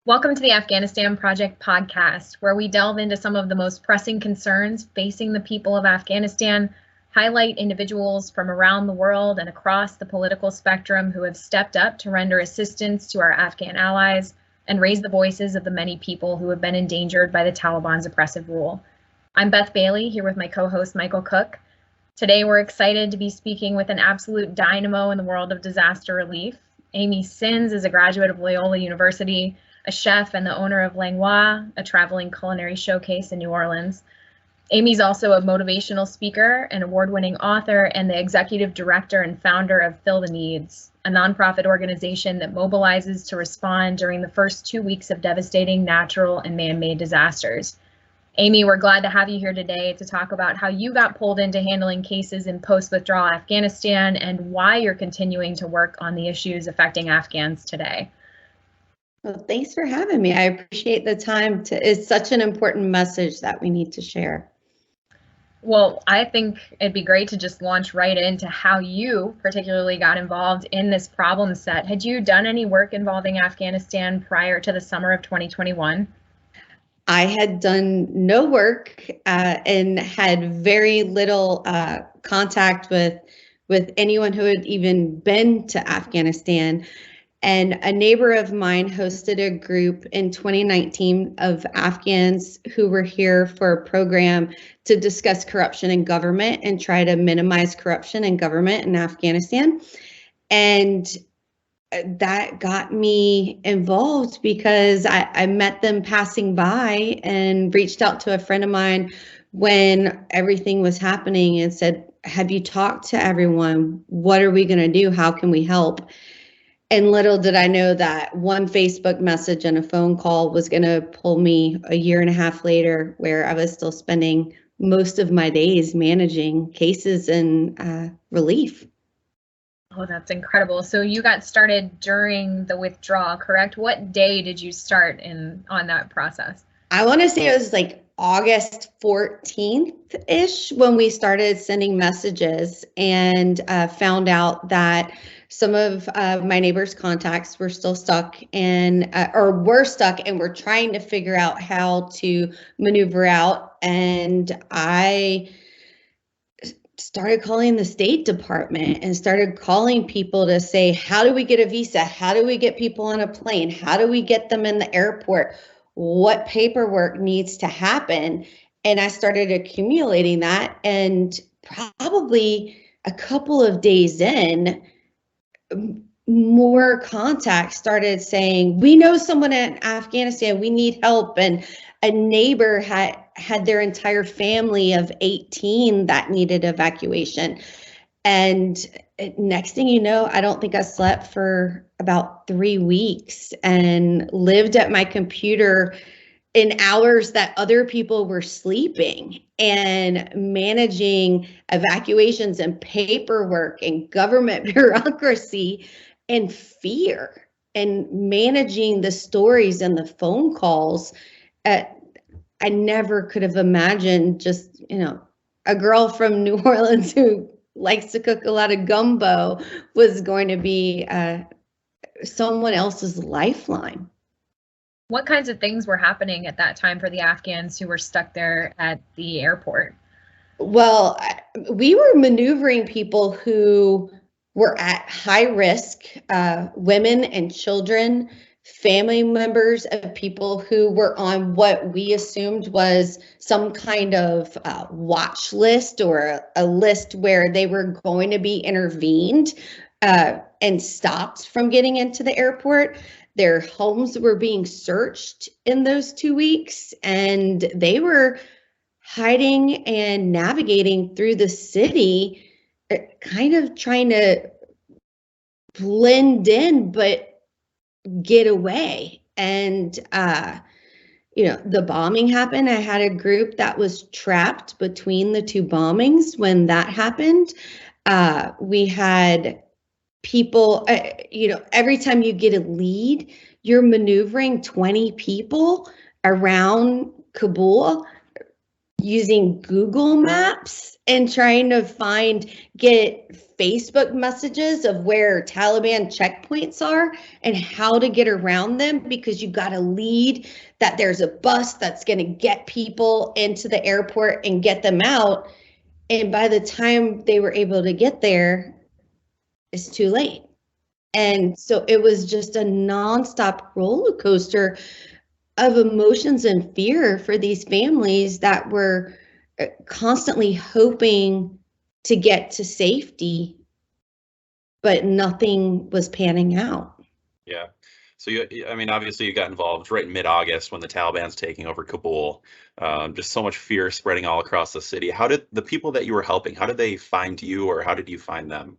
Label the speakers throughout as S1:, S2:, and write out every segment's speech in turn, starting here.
S1: Welcome to the Afghanistan Project podcast, where we delve into some of the most pressing concerns facing the people of Afghanistan, highlight individuals from around the world and across the political spectrum who have stepped up to render assistance to our Afghan allies, and raise the voices of the many people who have been endangered by the Taliban's oppressive rule. I'm Beth Bailey, here with my co-host Michael Cook. Today we're excited to be speaking with an absolute dynamo in the world of disaster relief. Amy Sins is a graduate of Loyola University, a chef and the owner of Langlois, a traveling culinary showcase in New Orleans. Amy's also a motivational speaker, an award-winning author, and the executive director and founder of Fill the Needs, a nonprofit organization that mobilizes to respond during the first 2 weeks of devastating natural and man-made disasters. Amy, we're glad to have you here today to talk about how you got pulled into handling cases in post-withdrawal Afghanistan and why you're continuing to work on the issues affecting Afghans today.
S2: Well, thanks for having me. I appreciate the time. It's such an important message that we need to share.
S1: Well, I think it'd be great to just launch right into how you particularly got involved in this problem set. Had you done any work involving Afghanistan prior to the summer of 2021?
S2: I had done no work and had very little contact with anyone who had even been to Afghanistan. And a neighbor of mine hosted a group in 2019 of Afghans who were here for a program to discuss corruption in government and try to minimize corruption in government in Afghanistan. And that got me involved because I met them passing by and reached out to a friend of mine when everything was happening and said, have you talked to everyone? What are we going to do? How can we help? And little did I know that one Facebook message and a phone call was going to pull me a year and a half later, where I was still spending most of my days managing cases and relief.
S1: Oh, that's incredible. So you got started during the withdrawal, correct? What day did you start on that process?
S2: I want to say it was like August 14th-ish when we started sending messages and found out that some of my neighbors' contacts were still stuck and were stuck and were trying to figure out how to maneuver out. And I started calling the State Department and started calling people to say, how do we get a visa? How do we get people on a plane? How do we get them in the airport? What paperwork needs to happen? And I started accumulating that, and probably a couple of days in, more contacts started saying, we know someone in Afghanistan, we need help. And a neighbor had their entire family of 18 that needed evacuation. And next thing you know, I don't think I slept for about 3 weeks and lived at my computer in hours that other people were sleeping and managing evacuations and paperwork and government bureaucracy and fear and managing the stories and the phone calls. I never could have imagined just, a girl from New Orleans who likes to cook a lot of gumbo was going to be someone else's lifeline.
S1: What kinds of things were happening at that time for the Afghans who were stuck there at the airport?
S2: Well, we were maneuvering people who were at high risk, women and children, family members of people who were on what we assumed was some kind of watch list or a list where they were going to be intervened and stopped from getting into the airport. Their homes were being searched in those 2 weeks, and they were hiding and navigating through the city, kind of trying to blend in, but get away. And the bombing happened. I had a group that was trapped between the two bombings when that happened. We had people, every time you get a lead, you're maneuvering 20 people around Kabul. using Google Maps and trying to get Facebook messages of where Taliban checkpoints are and how to get around them, because you got to lead that there's a bus that's going to get people into the airport and get them out. And by the time they were able to get there, it's too late. And so it was just a nonstop roller coaster of emotions and fear for these families that were constantly hoping to get to safety, but nothing was panning out.
S3: Yeah. So I mean, obviously you got involved right in mid-August when the Taliban's taking over Kabul. Just so much fear spreading all across the city. How did the people that you were helping, how did they find you, or how did you find them?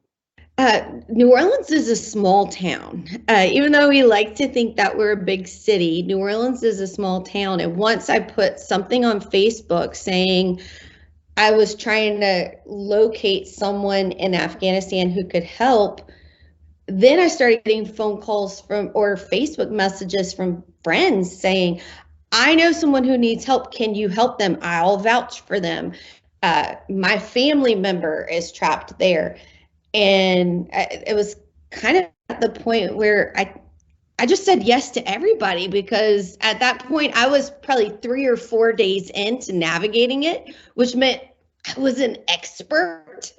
S2: New Orleans is a small town. Even though we like to think that we're a big city, New Orleans is a small town. And once I put something on Facebook saying I was trying to locate someone in Afghanistan who could help, then I started getting phone calls or Facebook messages from friends saying, I know someone who needs help. Can you help them? I'll vouch for them. My family member is trapped there. And it was kind of at the point where I just said yes to everybody, because at that point I was probably 3 or 4 days into navigating it, which meant I was an expert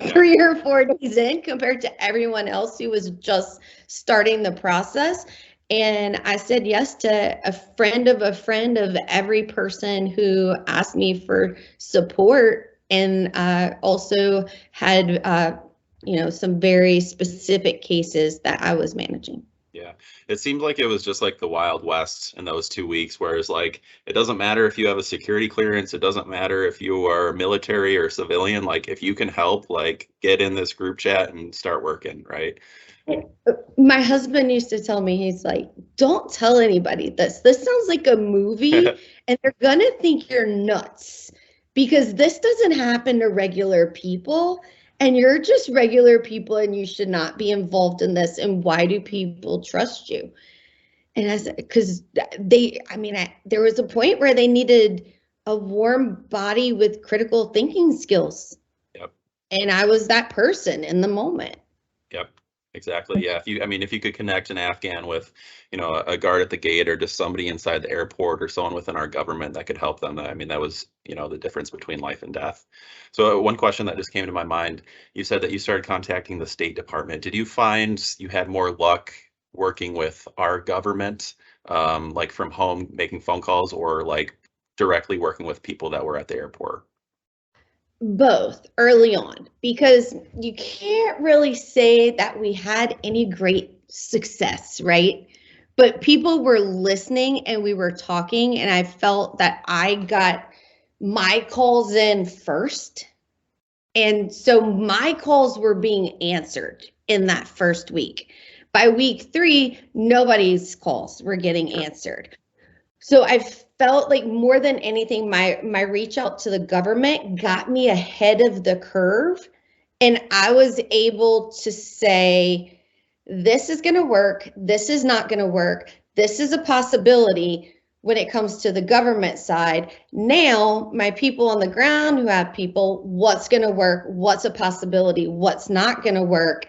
S2: 3 or 4 days in compared to everyone else who was just starting the process. And I said yes to a friend of every person who asked me for support, and also had some very specific cases that I was managing.
S3: Yeah, it seemed like it was just like the Wild West in those 2 weeks, whereas like it doesn't matter if you have a security clearance, it doesn't matter if you are military or civilian, like if you can help, like get in this group chat and start working, right?
S2: My husband used to tell me, he's like, don't tell anybody this. This sounds like a movie and they're gonna think you're nuts, because this doesn't happen to regular people. And you're just regular people and you should not be involved in this. And why do people trust you? And I said, because there was a point where they needed a warm body with critical thinking skills.
S3: Yep.
S2: And I was that person in the moment.
S3: Yep. Exactly. Yeah. If you could connect an Afghan with, a guard at the gate, or just somebody inside the airport, or someone within our government that could help them, that was, the difference between life and death. So one question that just came to my mind, you said that you started contacting the State Department. Did you find you had more luck working with our government, like from home, making phone calls, or like directly working with people that were at the airport?
S2: Both early on, because you can't really say that we had any great success, right? But people were listening and we were talking, and I felt that I got my calls in first. And so my calls were being answered in that first week. By week 3, nobody's calls were getting answered. So I felt like more than anything, my reach out to the government got me ahead of the curve. And I was able to say, this is going to work. This is not going to work. This is a possibility when it comes to the government side. Now, my people on the ground who have people, what's going to work? What's a possibility? What's not going to work?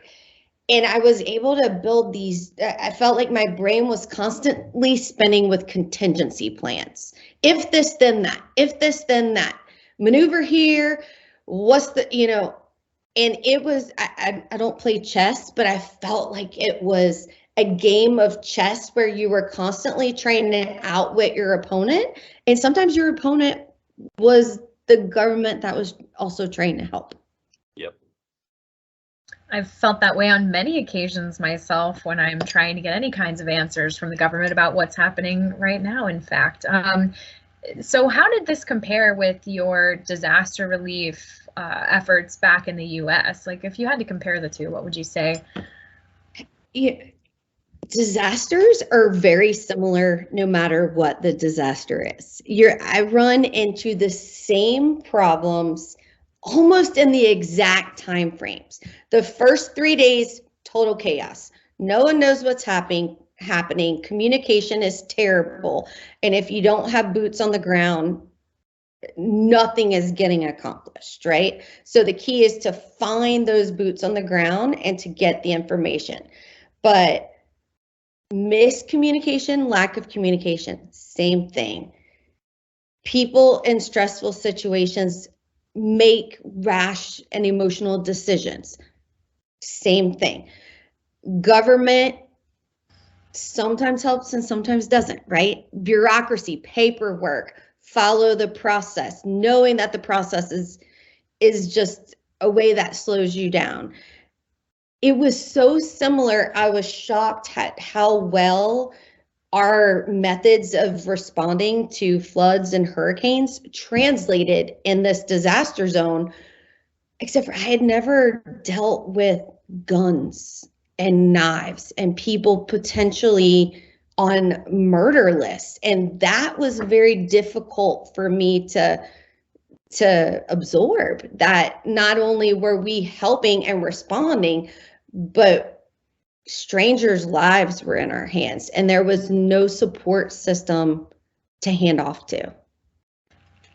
S2: And I was able to build these, I felt like my brain was constantly spinning with contingency plans. If this, then that. If this, then that. Maneuver here. What's the, and it was, I don't play chess, but I felt like it was a game of chess where you were constantly trying to outwit your opponent. And sometimes your opponent was the government that was also trying to help.
S3: Yep.
S1: I've felt that way on many occasions myself when I'm trying to get any kinds of answers from the government about what's happening right now, in fact. So how did this compare with your disaster relief efforts back in the US? Like, if you had to compare the two, what would you say?
S2: Yeah. Disasters are very similar no matter what the disaster is. I run into the same problems almost in the exact time frames. The first 3 days, total chaos. No one knows what's happening. Communication is terrible. And if you don't have boots on the ground, nothing is getting accomplished, right? So the key is to find those boots on the ground and to get the information. But miscommunication, lack of communication, same thing. People in stressful situations make rash and emotional decisions. Same thing. Government sometimes helps and sometimes doesn't, right? Bureaucracy, paperwork, follow the process, knowing that the process is just a way that slows you down. It was so similar. I was shocked at how well our methods of responding to floods and hurricanes translated in this disaster zone, except for I had never dealt with guns and knives and people potentially on murder lists. And that was very difficult for me to absorb, that not only were we helping and responding, but strangers' lives were in our hands and there was no support system to hand off to.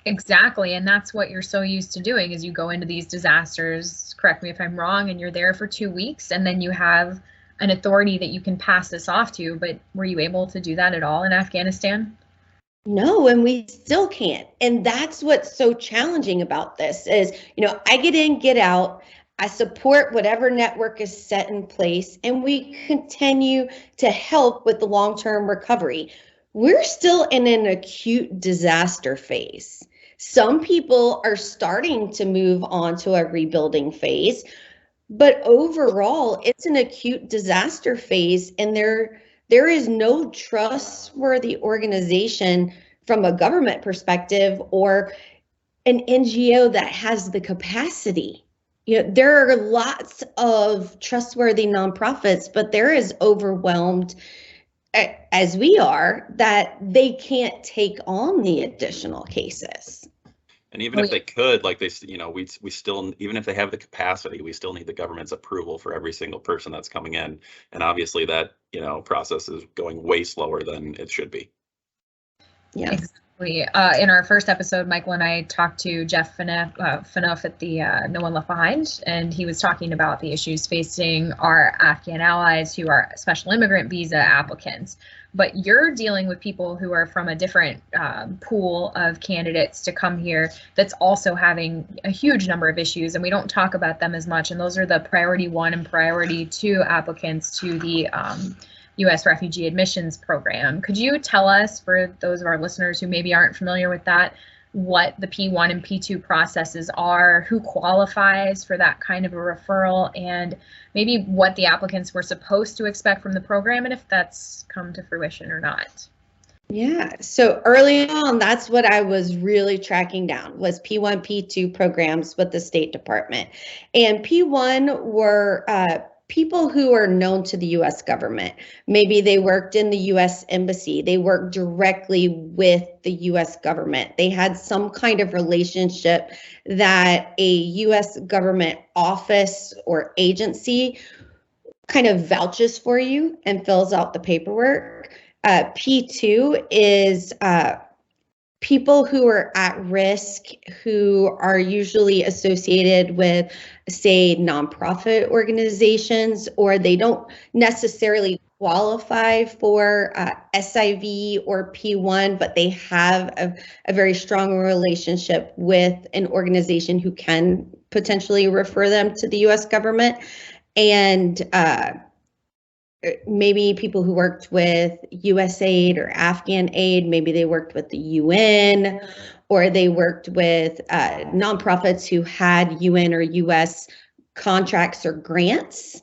S1: Exactly. And that's what you're so used to doing is you go into these disasters, correct me if I'm wrong, and you're there for 2 weeks and then you have an authority that you can pass this off to. But were you able to do that at all in Afghanistan?
S2: No, and we still can't. And that's what's so challenging about this is, I get in, get out, I support whatever network is set in place, and we continue to help with the long-term recovery. We're still in an acute disaster phase. Some people are starting to move on to a rebuilding phase, but overall, it's an acute disaster phase, and there is no trustworthy organization from a government perspective or an NGO that has the capacity. There are lots of trustworthy nonprofits, but they're as overwhelmed as we are that they can't take on the additional cases.
S3: And even if they could, like we still, even if they have the capacity, we still need the government's approval for every single person that's coming in. And obviously that, process is going way slower than it should be.
S2: Yeah.
S1: Exactly. In our first episode, Michael and I talked to Jeff Fanouf at the No One Left Behind, and he was talking about the issues facing our Afghan allies who are special immigrant visa applicants. But you're dealing with people who are from a different pool of candidates to come here that's also having a huge number of issues, and we don't talk about them as much. And those are the priority 1 and priority 2 applicants to the U.S. Refugee Admissions Program. Could you tell us, for those of our listeners who maybe aren't familiar with that, what the P1 and P2 processes are, who qualifies for that kind of a referral, and maybe what the applicants were supposed to expect from the program and if that's come to fruition or not?
S2: Yeah, so early on, that's what I was really tracking down was P1, P2 programs with the State Department. And P1 were people who are known to the U.S. government. Maybe they worked in the U.S. Embassy. They worked directly with the U.S. government. They had some kind of relationship that a U.S. government office or agency kind of vouches for you and fills out the paperwork. P2 is people who are at risk, who are usually associated with, say, nonprofit organizations, or they don't necessarily qualify for SIV or P1, but they have a very strong relationship with an organization who can potentially refer them to the U.S. government. And maybe people who worked with USAID or Afghan aid, maybe they worked with the UN, or they worked with nonprofits who had UN or US contracts or grants.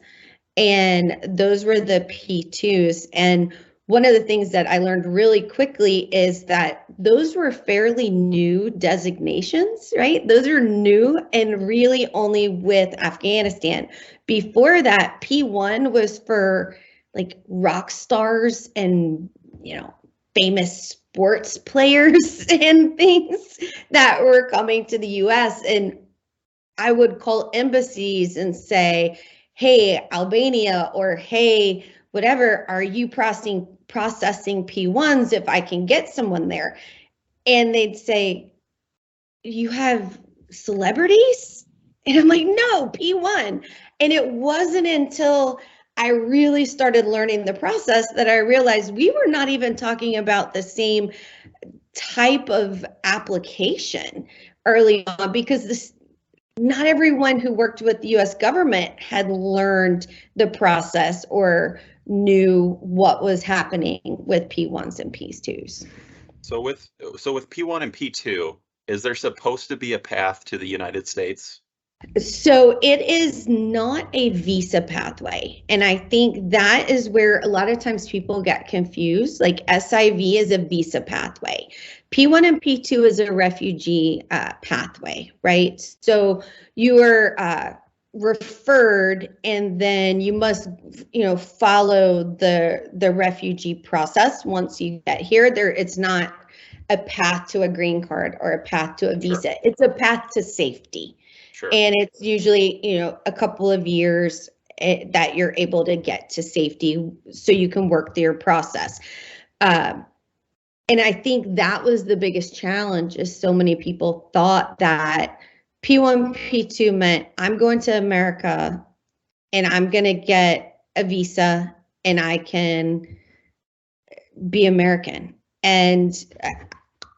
S2: And those were the P2s. And one of the things that I learned really quickly is that those were fairly new designations, right? Those are new and really only with Afghanistan. Before that, P1 was for like rock stars and, famous sports players and things that were coming to the US. And I would call embassies and say, hey, Albania, or hey, whatever, are you processing P1s if I can get someone there? And they'd say, you have celebrities? And I'm like, no, P1. And it wasn't until I really started learning the process that I realized we were not even talking about the same type of application early on, because not everyone who worked with the US government had learned the process or knew what was happening with P1s and P2s.
S3: So with P1 and P2, is there supposed to be a path to the United States?
S2: So it is not a visa pathway. And I think that is where a lot of times people get confused. Like SIV is a visa pathway. P1 and P2 is a refugee pathway, right? So you are referred, and then you must, follow the refugee process. Once you get here, it's not a path to a green card or a path to a visa.
S3: Sure.
S2: It's a path to safety.
S3: Sure.
S2: And it's usually, a couple of years that you're able to get to safety so you can work through your process. And I think that was the biggest challenge, is so many people thought that P1, P2 meant I'm going to America and I'm going to get a visa and I can be American. And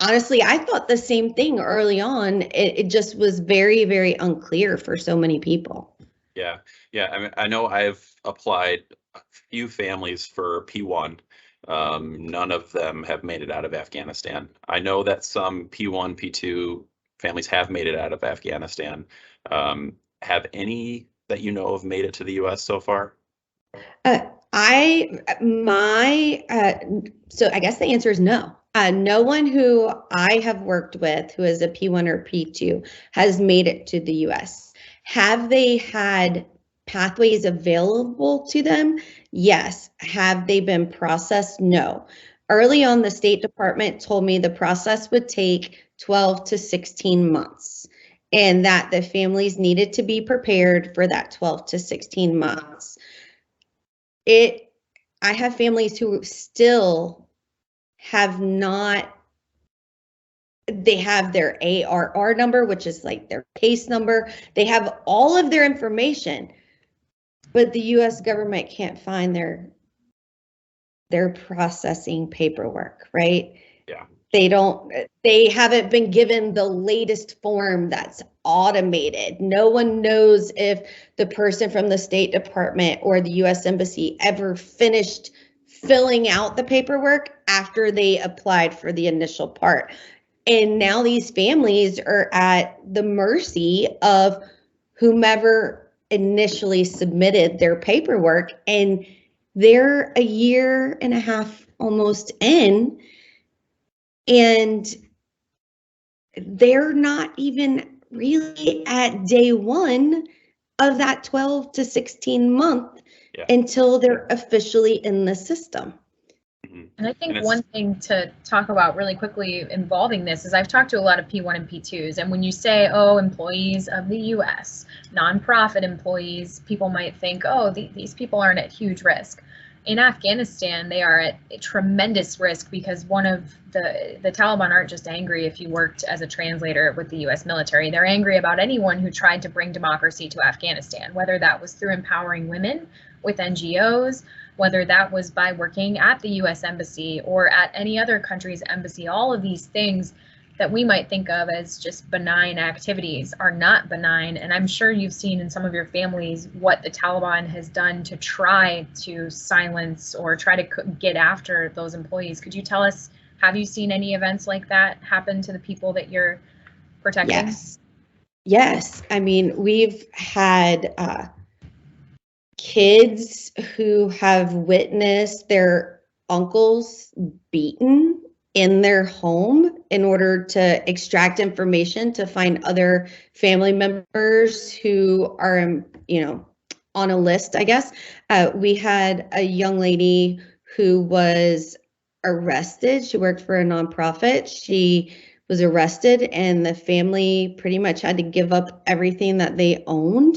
S2: honestly, I thought the same thing early on. It just was very, very unclear for so many people.
S3: Yeah. I mean, I know I've applied a few families for P1. None of them have made it out of Afghanistan. I know that some P1, P2 families have made it out of Afghanistan. Have any that you know of made it to the U.S. so far?
S2: So I guess the answer is no. No one who I have worked with who is a P1 or P2 has made it to the U.S. Have they had pathways available to them? Yes. Have they been processed? No. Early on, the State Department told me the process would take 12 to 16 months, and that the families needed to be prepared for that 12 to 16 months. I have families who still have not, they have their ARR number, which is like their case number. They have all of their information, but the US government can't find their processing paperwork, right?
S3: Yeah.
S2: They haven't been given the latest form that's automated. No one knows if the person from the State Department or the US Embassy ever finished filling out the paperwork after they applied for the initial part. And now these families are at the mercy of whomever initially submitted their paperwork, and they're a year and a half almost in, and they're not even really at day one of that 12 to 16 month until they're officially in the system.
S1: And I think one thing to talk about really quickly involving this is I've talked to a lot of P1 and P2s, and when you say, oh, employees of the US, nonprofit employees, people might think, oh, these people aren't at huge risk. In Afghanistan, they are at a tremendous risk because the Taliban aren't just angry if you worked as a translator with the US military. They're angry about anyone who tried to bring democracy to Afghanistan, whether that was through empowering women with NGOs, whether that was by working at the US Embassy or at any other country's embassy. All of these things that we might think of as just benign activities are not benign. And I'm sure you've seen in some of your families what the Taliban has done to try to silence or try to get after those employees. Could you tell us, have you seen any events like that happen to the people that you're protecting?
S2: Yes. I mean, we've had kids who have witnessed their uncles beaten in their home in order to extract information to find other family members who are, on a list, I guess. We had a young lady who was arrested. She worked for a nonprofit. She was arrested, and the family pretty much had to give up everything that they owned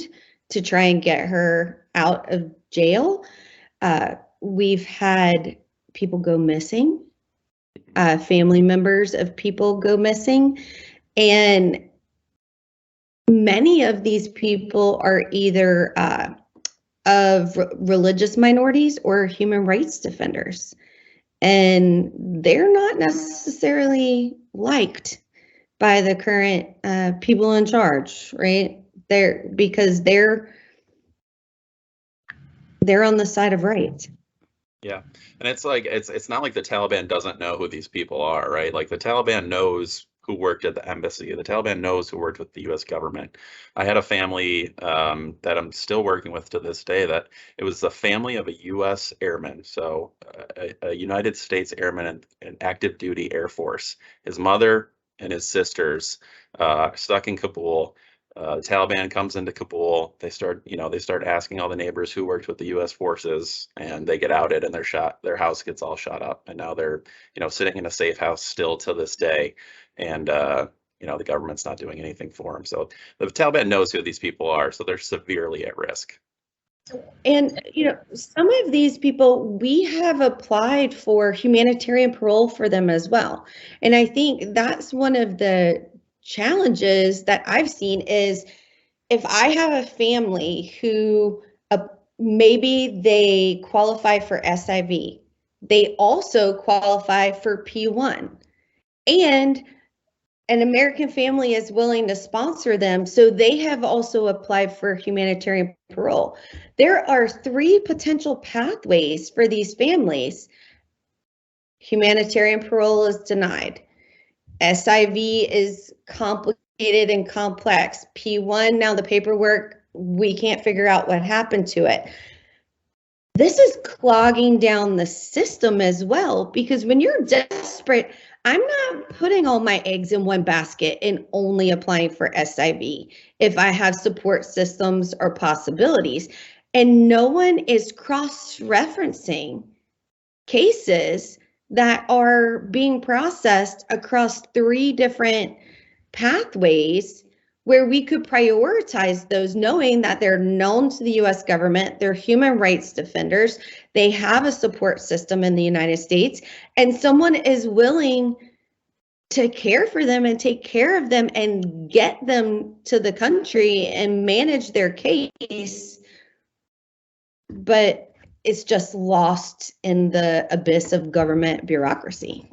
S2: to try and get her out of jail. We've had people go missing. Family members of people go missing. And many of these people are either of religious minorities or human rights defenders. And they're not necessarily liked by the current people in charge, right? Because they're on the side of right.
S3: Yeah, and it's like it's not like the Taliban doesn't know who these people are, right? Like the Taliban knows who worked at the embassy. The Taliban knows who worked with the U.S. government. I had a family that I'm still working with to this day that it was the family of a U.S. airman, so a United States airman in active duty Air Force. His mother and his sisters stuck in Kabul. The Taliban comes into Kabul. They start asking all the neighbors who worked with the U.S. forces, and they get outed, and they're shot. Their house gets all shot up, and now they're, sitting in a safe house still to this day, and the government's not doing anything for them. So the Taliban knows who these people are, so they're severely at risk.
S2: And, some of these people, we have applied for humanitarian parole for them as well. And I think that's one of the challenges that I've seen is if I have a family who maybe they qualify for SIV, they also qualify for P1, and an American family is willing to sponsor them, so they have also applied for humanitarian parole. There are 3 potential pathways for these families. Humanitarian parole is denied. SIV is complicated and complex. P1, now the paperwork, we can't figure out what happened to it. This is clogging down the system as well, because when you're desperate, I'm not putting all my eggs in one basket and only applying for SIV if I have support systems or possibilities. And no one is cross-referencing cases that are being processed across 3 different pathways where we could prioritize those, knowing that they're known to the U.S. government, they're human rights defenders, they have a support system in the United States, and someone is willing to care for them and take care of them and get them to the country and manage their case. But it's just lost in the abyss of government bureaucracy.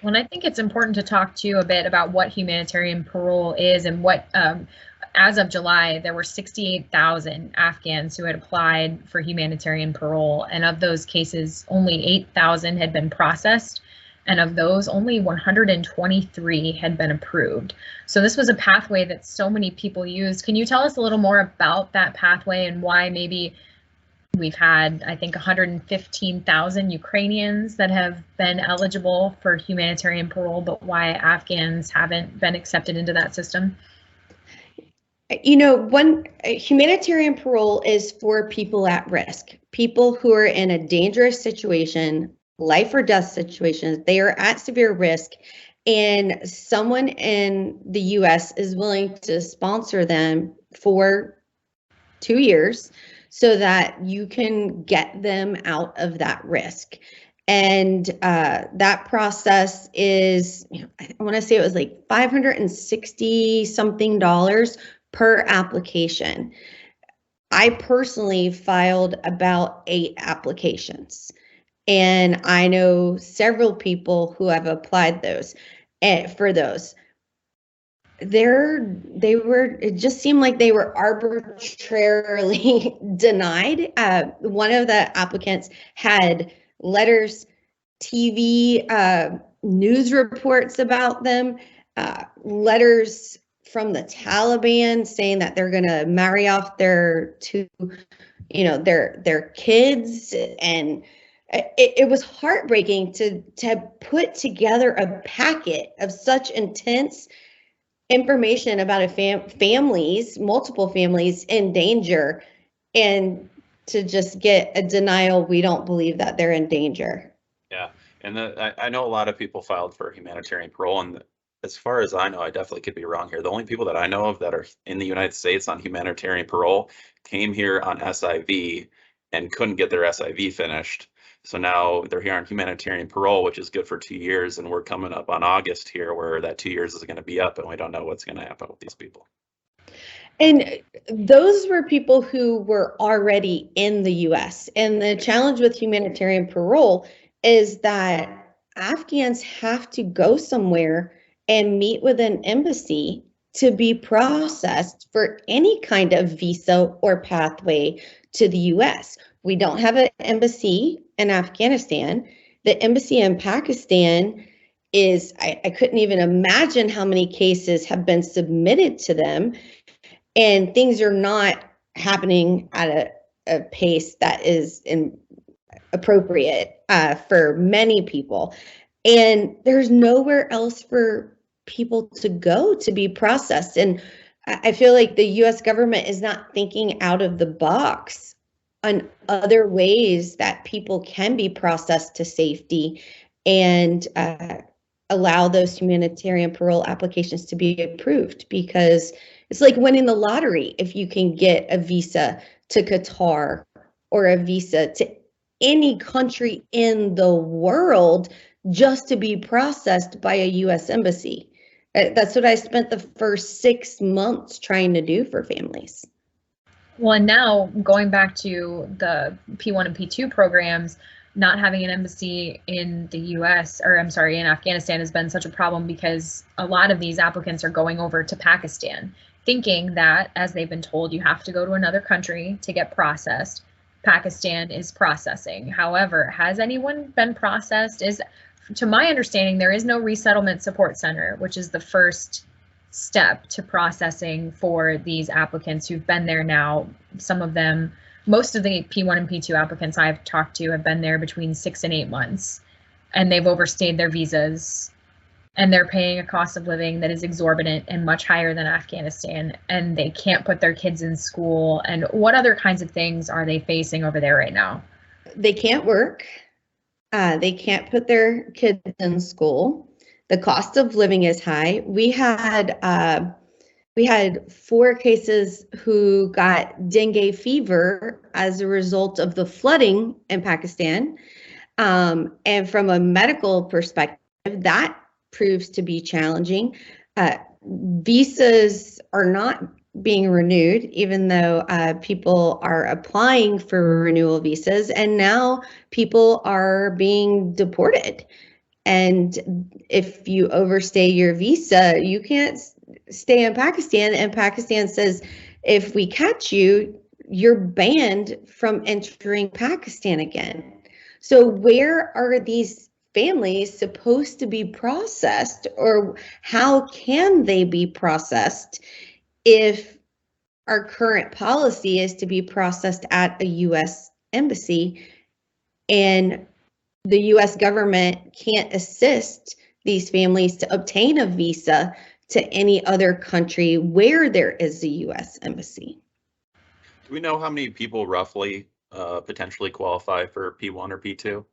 S1: Well, and I think it's important to talk to you a bit about what humanitarian parole is and what, as of July, there were 68,000 Afghans who had applied for humanitarian parole. And of those cases, only 8,000 had been processed. And of those, only 123 had been approved. So this was a pathway that so many people used. Can you tell us a little more about that pathway and why maybe we've had, I think, 115,000 Ukrainians that have been eligible for humanitarian parole, but why Afghans haven't been accepted into that system?
S2: Humanitarian parole is for people at risk, people who are in a dangerous situation, life or death situations. They are at severe risk, and someone in the U.S. is willing to sponsor them for 2 years so that you can get them out of that risk. And that process is, I want to say it was like $560 something per application. I personally filed about 8 applications, and I know several people who have applied for those. It just seemed like they were arbitrarily denied. One of the applicants had letters, TV, news reports about them, letters from the Taliban saying that they're going to marry off their kids, and it was heartbreaking to put together a packet of such intense information about multiple families in danger, and to just get a denial. We don't believe that they're in danger.
S3: Yeah, and I know a lot of people filed for humanitarian parole, and as far as I know, I definitely could be wrong here. The only people that I know of that are in the United States on humanitarian parole came here on SIV and couldn't get their SIV finished. So now they're here on humanitarian parole, which is good for 2 years. And we're coming up on August here where that 2 years is going to be up and we don't know what's going to happen with these people.
S2: And those were people who were already in the US. And the challenge with humanitarian parole is that Afghans have to go somewhere and meet with an embassy to be processed for any kind of visa or pathway to the US. We don't have an embassy in Afghanistan. The embassy in Pakistan is, I couldn't even imagine how many cases have been submitted to them. And things are not happening at a pace that is appropriate for many people. And there's nowhere else for people to go to be processed. And I feel like the US government is not thinking out of the box on other ways that people can be processed to safety and allow those humanitarian parole applications to be approved, because it's like winning the lottery if you can get a visa to Qatar or a visa to any country in the world just to be processed by a US embassy. That's what I spent the first 6 months trying to do for families.
S1: Well, and now going back to the P1 and P2 programs, not having an embassy in the US, or I'm sorry, in Afghanistan has been such a problem because a lot of these applicants are going over to Pakistan, thinking that, as they've been told, you have to go to another country to get processed. Pakistan is processing. However, has anyone been processed? To my understanding, there is no resettlement support center, which is the first step to processing for these applicants who've been there now. Some of them, most of the P1 and P2 applicants I've talked to have been there between 6 and 8 months, and they've overstayed their visas, and they're paying a cost of living that is exorbitant and much higher than Afghanistan, and they can't put their kids in school. And what other kinds of things are they facing over there right now?
S2: They can't work. They can't put their kids in school. The cost of living is high. We had 4 cases who got dengue fever as a result of the flooding in Pakistan. And from a medical perspective, that proves to be challenging. Visas are not being renewed, even though people are applying for renewal visas, and now people are being deported. And if you overstay your visa, you can't stay in Pakistan. And Pakistan says, if we catch you, you're banned from entering Pakistan again. So where are these families supposed to be processed, or how can they be processed if our current policy is to be processed at a US embassy and the US government can't assist these families to obtain a visa to any other country where there is a US embassy?
S3: Do we know how many people roughly potentially qualify for P1 or P2?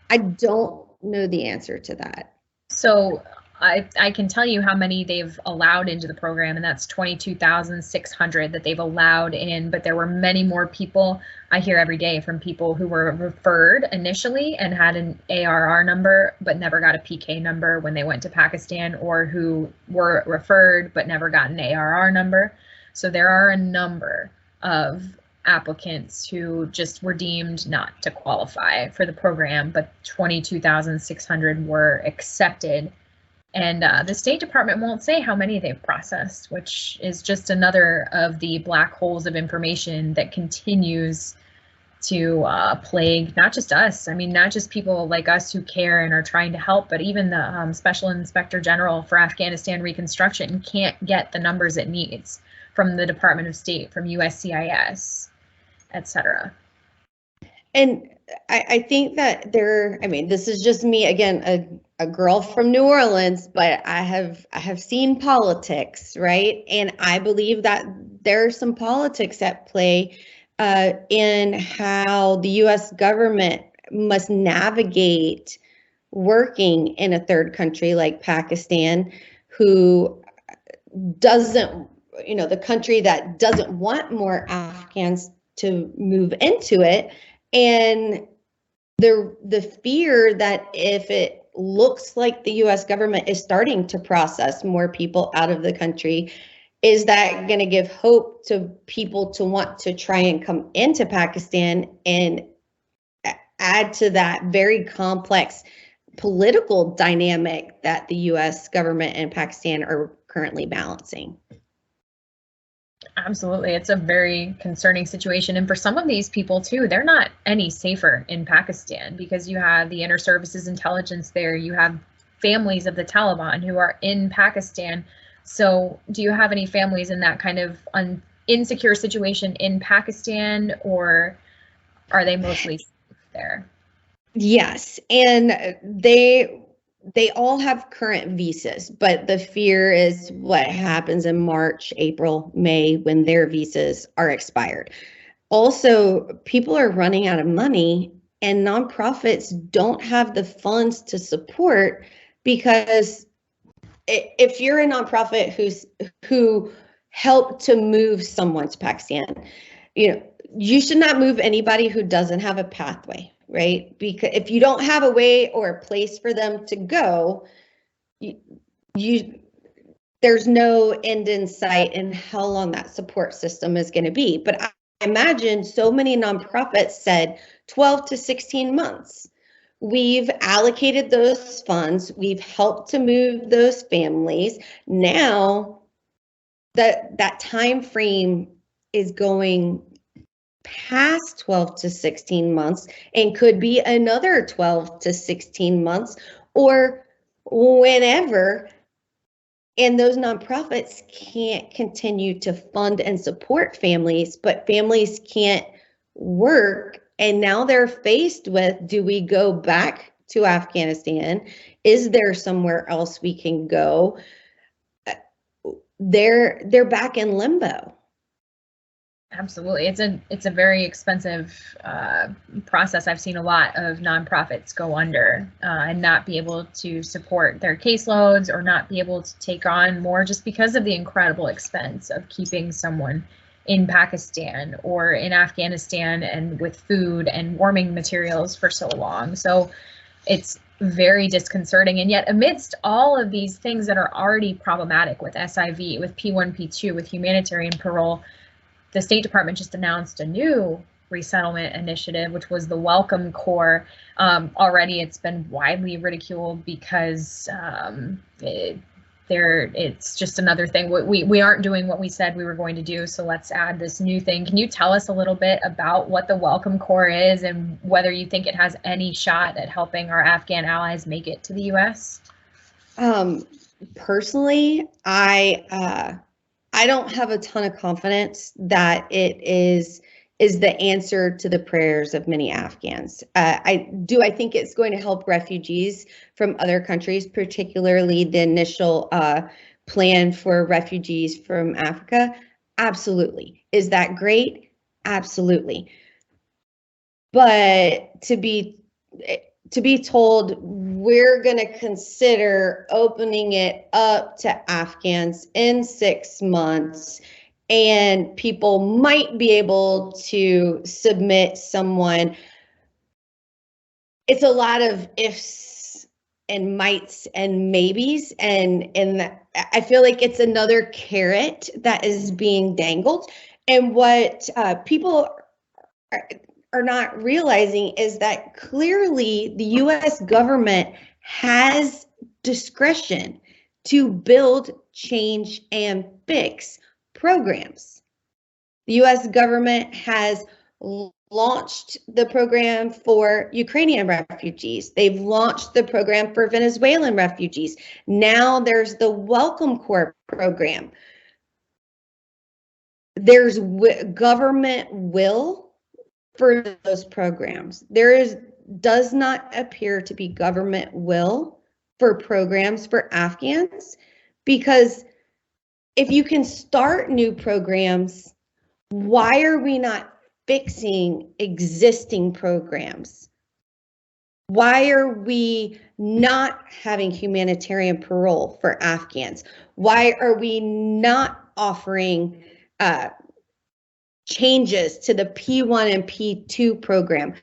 S2: I don't know the answer to that.
S1: So I can tell you how many they've allowed into the program, and that's 22,600 that they've allowed in, but there were many more people. I hear every day from people who were referred initially and had an ARR number but never got a PK number when they went to Pakistan, or who were referred but never got an ARR number. So there are a number of applicants who just were deemed not to qualify for the program, but 22,600 were accepted. And the State Department won't say how many they've processed, which is just another of the black holes of information that continues to plague not just us. I mean, not just people like us who care and are trying to help, but even the Special Inspector General for Afghanistan Reconstruction can't get the numbers it needs from the Department of State, from USCIS, etc.
S2: And I think that this is just me, again, a girl from New Orleans, but I have seen politics, right? And I believe that there are some politics at play in how the US government must navigate working in a third country like Pakistan, who doesn't, the country that doesn't want more Afghans to move into it. And the fear that if it looks like the U.S. government is starting to process more people out of the country, is that going to give hope to people to want to try and come into Pakistan and add to that very complex political dynamic that the U.S. government and Pakistan are currently balancing?
S1: Absolutely. It's a very concerning situation. And for some of these people too, they're not any safer in Pakistan because you have the inter-services intelligence there. You have families of the Taliban who are in Pakistan. So do you have any families in that kind of insecure situation in Pakistan, or are they mostly safe there?
S2: Yes. And they all have current visas, but the fear is what happens in March, April, May when their visas are expired. Also, people are running out of money and nonprofits don't have the funds to support, because if you're a nonprofit who helped to move someone to Pakistan, you should not move anybody who doesn't have a pathway, right? Because if you don't have a way or a place for them to go, there's no end in sight in how long that support system is going to be. But I imagine so many nonprofits said 12 to 16 months. We've allocated those funds. We've helped to move those families. Now that time frame is going past 12 to 16 months and could be another 12 to 16 months or whenever. And those nonprofits can't continue to fund and support families, but families can't work. And now they're faced with, do we go back to Afghanistan? Is there somewhere else we can go? They're back in limbo.
S1: Absolutely. It's a very expensive process. I've seen a lot of nonprofits go under and not be able to support their caseloads or not be able to take on more just because of the incredible expense of keeping someone in Pakistan or in Afghanistan and with food and warming materials for so long. So it's very disconcerting. And yet amidst all of these things that are already problematic with SIV, with P1, P2, with humanitarian parole, the State Department just announced a new resettlement initiative, which was the Welcome Corps. Already it's been widely ridiculed because it's just another thing. We aren't doing what we said we were going to do, so let's add this new thing. Can you tell us a little bit about what the Welcome Corps is and whether you think it has any shot at helping our Afghan allies make it to the U.S.?
S2: Personally, I don't have a ton of confidence that it is the answer to the prayers of many Afghans. I think it's going to help refugees from other countries, particularly the initial plan for refugees from Africa. Absolutely. Is that great? Absolutely. But to be told we're going to consider opening it up to Afghans in 6 months and people might be able to submit someone. It's a lot of ifs and mights and maybes, and I feel like it's another carrot that is being dangled. And what people are not realizing is that clearly the U.S. government has discretion to build, change, and fix programs. The U.S. government has launched the program for Ukrainian refugees. They've launched the program for Venezuelan refugees. Now there's the Welcome Corps program. There's government will for those programs. Does not appear to be government will for programs for Afghans, because if you can start new programs, why are we not fixing existing programs? Why are we not having humanitarian parole for Afghans? Why are we not offering changes to the P1 and P2 program,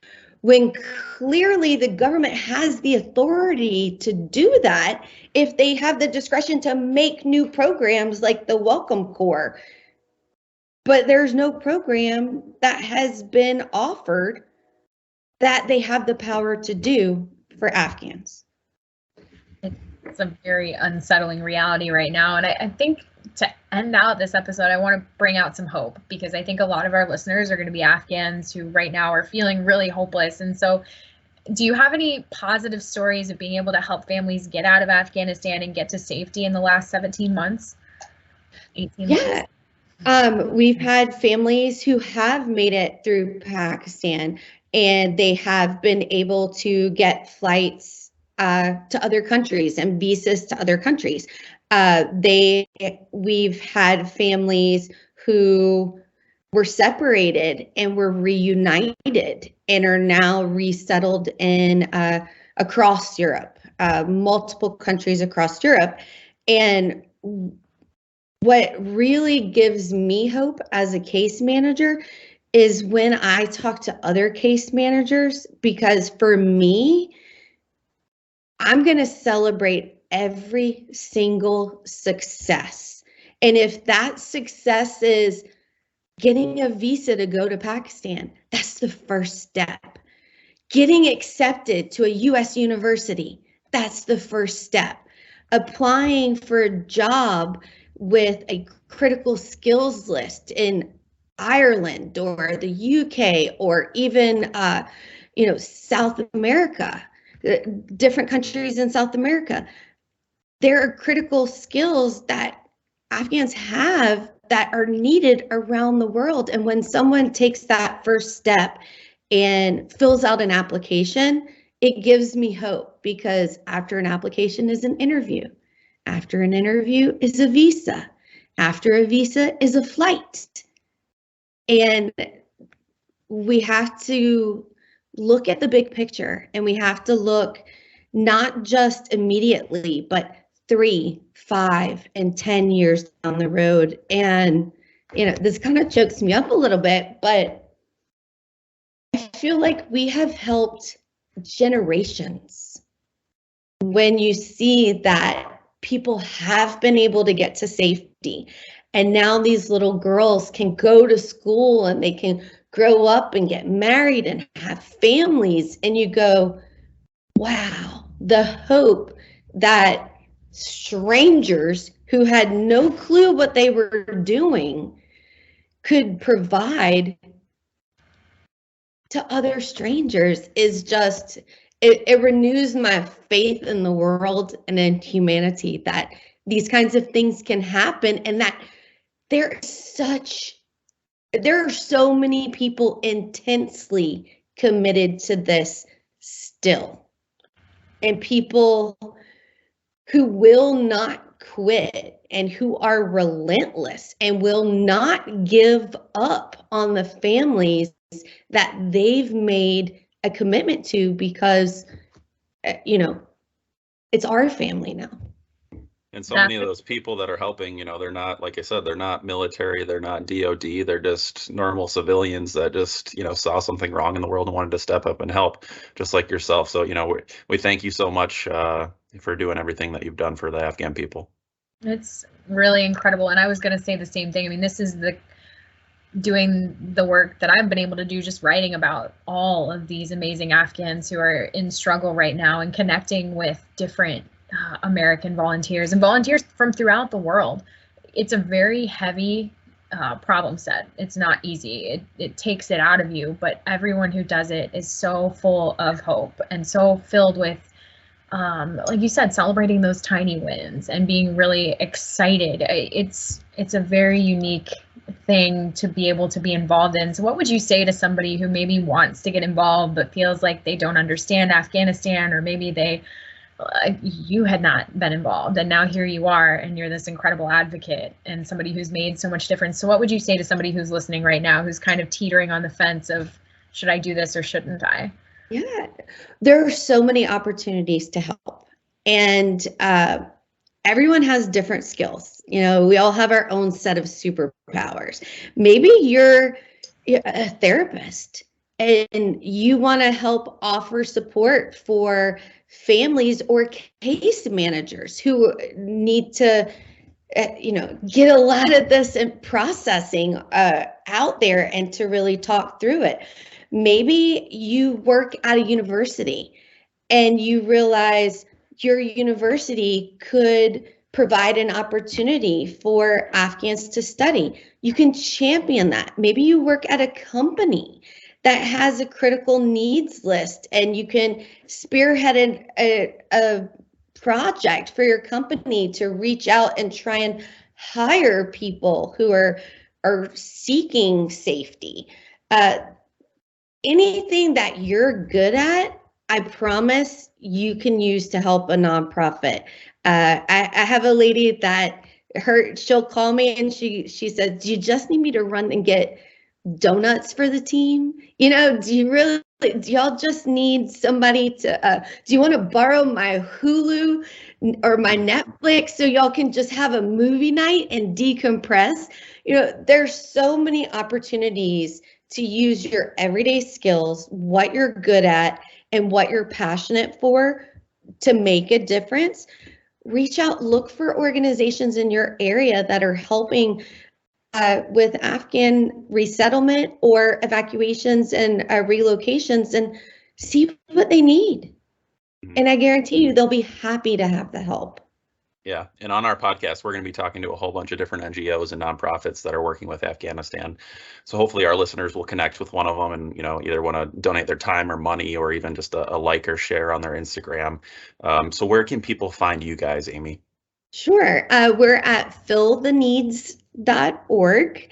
S2: when clearly the government has the authority to do that if they have the discretion to make new programs like the Welcome Corps. But there's no program that has been offered that they have the power to do for Afghans.
S1: It's a very unsettling reality right now. And I think to end out this episode, I want to bring out some hope, because I think a lot of our listeners are going to be Afghans who right now are feeling really hopeless. And so do you have any positive stories of being able to help families get out of Afghanistan and get to safety in the last 17 months? 18 months?
S2: We've had families who have made it through Pakistan, and they have been able to get flights to other countries and visas to other countries. We've had families who were separated and were reunited and are now resettled in across Europe, multiple countries across Europe. And what really gives me hope as a case manager is when I talk to other case managers, because for me, I'm going to celebrate every single success. And if that success is getting a visa to go to Pakistan, that's the first step. Getting accepted to a U.S. university, that's the first step. Applying for a job with a critical skills list in Ireland or the UK or even South America, different countries in South America. There are critical skills that Afghans have that are needed around the world. And when someone takes that first step and fills out an application, it gives me hope, because after an application is an interview. After an interview is a visa. After a visa is a flight. And we have to look at the big picture, and we have to look not just immediately, but 3, 5, and 10 years down the road. And, this kind of chokes me up a little bit, but I feel like we have helped generations when you see that people have been able to get to safety. And now these little girls can go to school and they can grow up and get married and have families. And you go, wow, the hope that strangers who had no clue what they were doing could provide to other strangers is just, it renews my faith in the world and in humanity, that these kinds of things can happen, and that there are so many people intensely committed to this still, and people who will not quit and who are relentless and will not give up on the families that they've made a commitment to, because, it's our family now.
S3: And so many of those people that are helping, they're not, like I said, they're not military, they're not DOD, they're just normal civilians that just, saw something wrong in the world and wanted to step up and help, just like yourself. So, we thank you so much for doing everything that you've done for the Afghan people.
S1: It's really incredible. And I was going to say the same thing. I mean, this is doing the work that I've been able to do, just writing about all of these amazing Afghans who are in struggle right now, and connecting with different American volunteers and volunteers from throughout the world. It's a very heavy problem set. It's not easy. It takes it out of you, but everyone who does it is so full of hope and so filled with, like you said, celebrating those tiny wins and being really excited. It's a very unique thing to be able to be involved in. So what would you say to somebody who maybe wants to get involved but feels like they don't understand Afghanistan, or maybe you had not been involved and now here you are and you're this incredible advocate and somebody who's made so much difference? So what would you say to somebody who's listening right now who's kind of teetering on the fence of, should I do this or shouldn't I?
S2: Yeah, there are so many opportunities to help, and everyone has different skills. We all have our own set of superpowers. Maybe you're a therapist, and you want to help offer support for families or case managers who need to get a lot of this in processing out there and to really talk through it. Maybe you work at a university and you realize your university could provide an opportunity for Afghans to study. You can champion that. Maybe you work at a company that has a critical needs list and you can spearhead a project for your company to reach out and try and hire people who are seeking safety. Anything that you're good at, I promise you can use to help a nonprofit. I have a lady that she'll call me and she says, "Do you just need me to run and get donuts for the team? Do y'all just need somebody to, do you want to borrow my Hulu or my Netflix so y'all can just have a movie night and decompress?" There's so many opportunities to use your everyday skills, what you're good at, and what you're passionate for to make a difference. Reach out, look for organizations in your area that are helping with Afghan resettlement or evacuations and relocations, and see what they need. And I guarantee you they'll be happy to have the help.
S3: Yeah. And on our podcast, we're going to be talking to a whole bunch of different NGOs and nonprofits that are working with Afghanistan. So hopefully our listeners will connect with one of them and, either want to donate their time or money or even just a like or share on their Instagram. So where can people find you guys, Amy?
S2: Sure. We're at filltheneeds.org.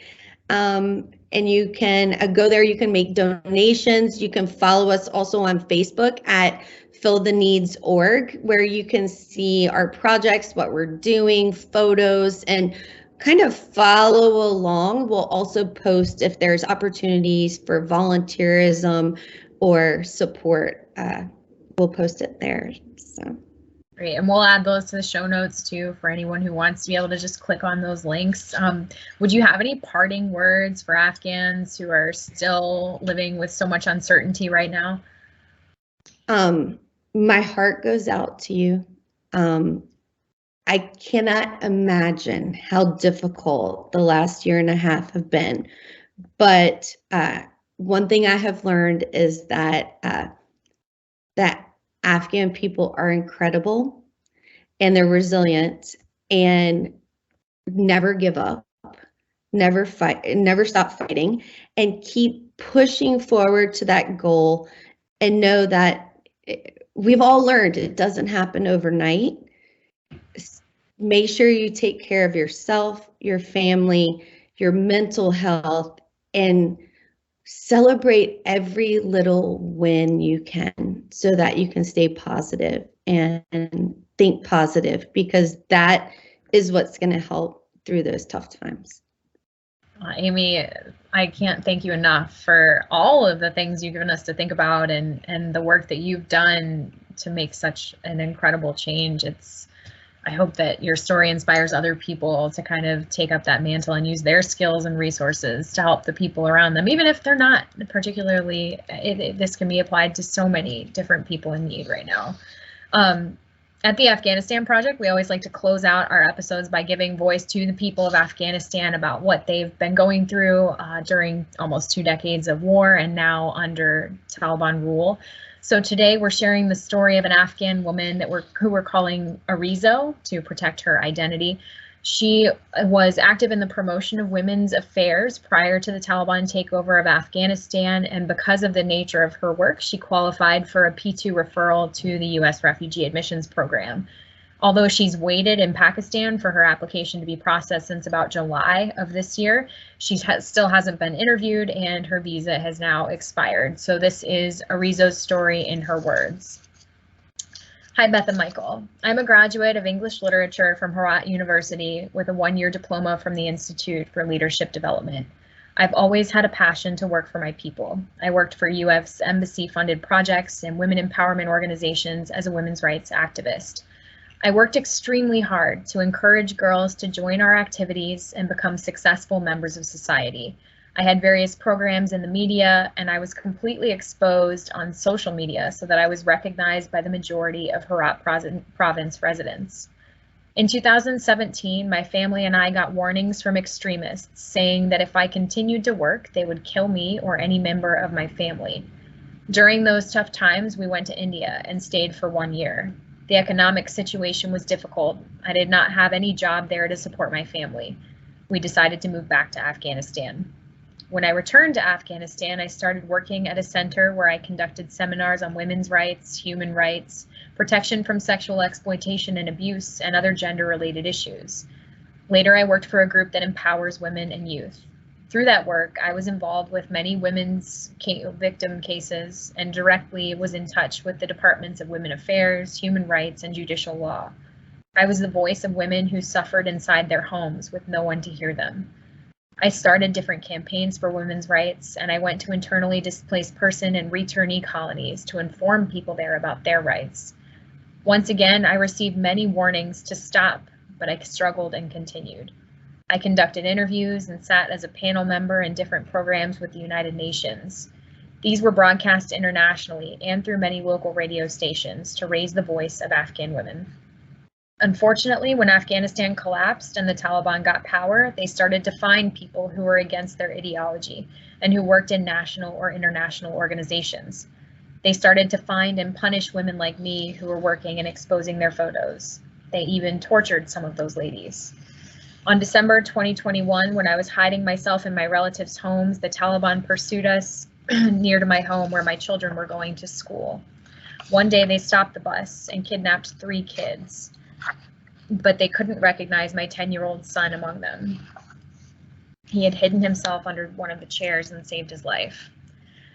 S2: And you can go there. You can make donations. You can follow us also on Facebook at filltheneeds.org, where you can see our projects, what we're doing, photos, and kind of follow along. We'll also post if there's opportunities for volunteerism or support. We'll post it there. So.
S1: Great. And we'll add those to the show notes too for anyone who wants to be able to just click on those links. Would you have any parting words for Afghans who are still living with so much uncertainty right now?
S2: My heart goes out to you. I cannot imagine how difficult the last year and a half have been. But one thing I have learned is that that Afghan people are incredible and they're resilient and never give up, never stop fighting, and keep pushing forward to that goal, and know that we've all learned it doesn't happen overnight. Make sure you take care of yourself, your family, your mental health, and celebrate every little win you can so that you can stay positive and think positive, because that is what's going to help through those tough times.
S1: Amy, I can't thank you enough for all of the things you've given us to think about and the work that you've done to make such an incredible change. I hope that your story inspires other people to kind of take up that mantle and use their skills and resources to help the people around them, even if they're not particularly, this can be applied to so many different people in need right now. At the Afghanistan Project, we always like to close out our episodes by giving voice to the people of Afghanistan about what they've been going through during almost 2 decades of war and now under Taliban rule. So today we're sharing the story of an Afghan woman who we're calling Arizo to protect her identity. She was active in the promotion of women's affairs prior to the Taliban takeover of Afghanistan, and because of the nature of her work, she qualified for a P2 referral to the U.S. Refugee Admissions Program. Although she's waited in Pakistan for her application to be processed since about July of this year, she still hasn't been interviewed and her visa has now expired. So this is Arizo's story in her words. Hi, Beth and Michael. I'm a graduate of English Literature from Herat University with a 1-year diploma from the Institute for Leadership Development. I've always had a passion to work for my people. I worked for U.S. embassy-funded projects and women empowerment organizations as a women's rights activist. I worked extremely hard to encourage girls to join our activities and become successful members of society. I had various programs in the media, and I was completely exposed on social media so that I was recognized by the majority of Herat province residents. In 2017, my family and I got warnings from extremists saying that if I continued to work, they would kill me or any member of my family. During those tough times, we went to India and stayed for 1 year. The economic situation was difficult. I did not have any job there to support my family. We decided to move back to Afghanistan. When I returned to Afghanistan, I started working at a center where I conducted seminars on women's rights, human rights, protection from sexual exploitation and abuse, and other gender-related issues. Later, I worked for a group that empowers women and youth. Through that work, I was involved with many women's victim cases and directly was in touch with the Departments of Women Affairs, Human Rights, and Judicial Law. I was the voice of women who suffered inside their homes with no one to hear them. I started different campaigns for women's rights, and I went to internally displaced person and returnee colonies to inform people there about their rights. Once again, I received many warnings to stop, but I struggled and continued. I conducted interviews and sat as a panel member in different programs with the United Nations. These were broadcast internationally and through many local radio stations to raise the voice of Afghan women. Unfortunately, when Afghanistan collapsed and the Taliban got power, they started to find people who were against their ideology and who worked in national or international organizations. They started to find and punish women like me who were working and exposing their photos. They even tortured some of those ladies. On December 2021, when I was hiding myself in my relatives' homes, the Taliban pursued us near to my home where my children were going to school. One day they stopped the bus and kidnapped 3 kids. But they couldn't recognize my 10-year-old son among them. He had hidden himself under one of the chairs and saved his life.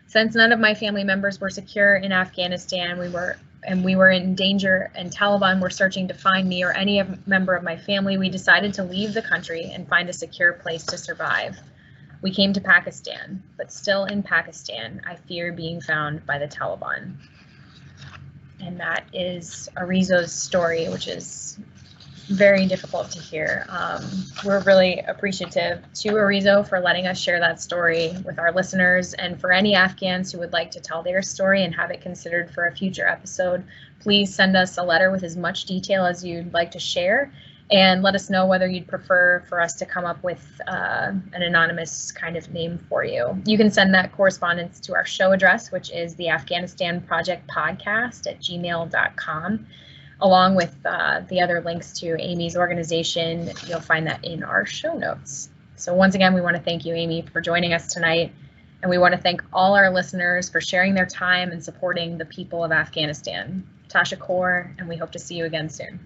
S1: Since none of my family members were secure in Afghanistan, we were in danger, and Taliban were searching to find me or any member of my family, we decided to leave the country and find a secure place to survive. We came to Pakistan, but still in Pakistan, I fear being found by the Taliban. And that is Arizo's story, which is very difficult to hear. We're really appreciative to Arizo for letting us share that story with our listeners, and for any Afghans who would like to tell their story and have it considered for a future episode, please send us a letter with as much detail as you'd like to share, and let us know whether you'd prefer for us to come up with an anonymous kind of name for you. You can send that correspondence to our show address, which is the Afghanistan Project Podcast at gmail.com. Along with the other links to Amy's organization. You'll find that in our show notes. So once again, we want to thank you, Amy, for joining us tonight. And we want to thank all our listeners for sharing their time and supporting the people of Afghanistan. Tasha Kaur, and we hope to see you again soon.